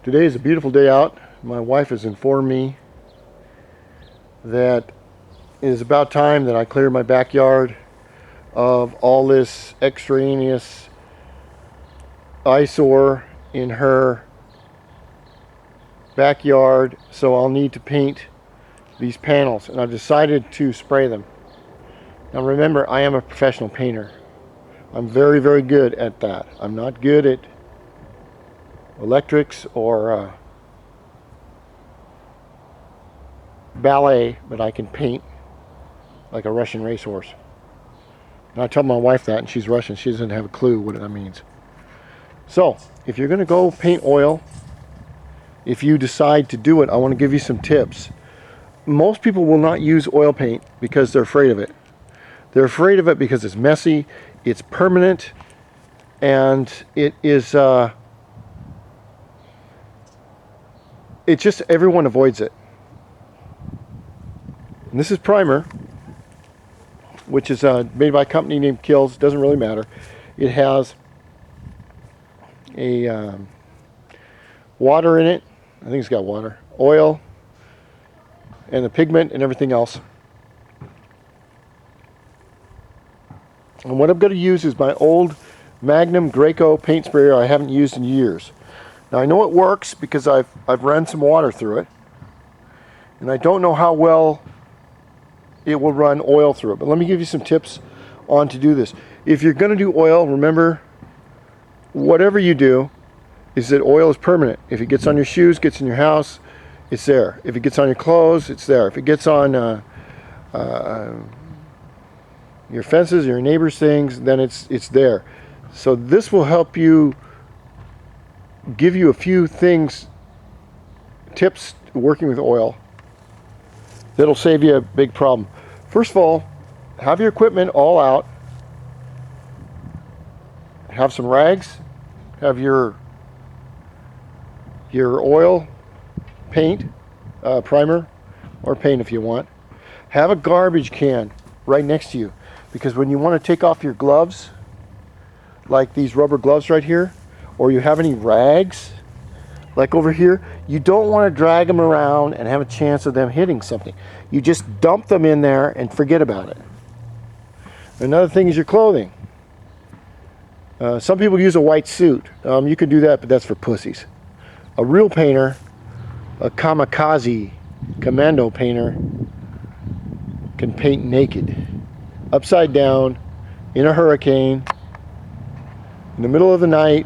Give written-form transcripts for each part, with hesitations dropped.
Today is a beautiful day out. My wife has informed me that it is about time that I clear my backyard of all this extraneous eyesore in her backyard, so I'll need to paint these panels, and I've decided to spray them. Now remember, I am a professional painter. I'm very, very good at that. I'm not good at electrics or ballet, but I can paint like a Russian racehorse. And I tell my wife that, and she's Russian. She doesn't have a clue what that means. So, if you're going to go paint oil, if you decide to do it, I want to give you some tips. Most people will not use oil paint because they're afraid of it. They're afraid of it because it's messy, it's permanent, and it is it's just, everyone avoids it. And this is primer, which is made by a company named Kills. Doesn't really matter. It has a water in it. I think it's got water, oil, and the pigment and everything else. And what I'm going to use is my old Magnum Graco paint sprayer I haven't used in years. Now I know it works because I've run some water through it, and I don't know how well it will run oil through it. But let me give you some tips on to do this. If you're going to do oil, remember, whatever you do, is that oil is permanent. If it gets on your shoes, gets in your house, it's there. If it gets on your clothes, it's there. If it gets on your fences, your neighbor's things, then it's there. So this will help you, give you a few things, tips working with oil that'll save you a big problem. First of all, have your equipment all out. Have some rags. Have your oil, paint, primer, or paint if you want. Have a garbage can right next to you, because when you want to take off your gloves, like these rubber gloves right here, or you have any rags like over here, you don't want to drag them around and have a chance of them hitting something. You just dump them in there and forget about it. Another thing is your clothing. Some people use a white suit. You can do that, but that's for pussies. A real painter, a kamikaze, commando painter, can paint naked, upside down, in a hurricane, in the middle of the night,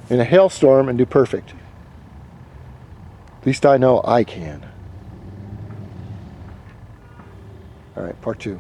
in a hailstorm, and do perfect. At least I know I can. All right, part 2.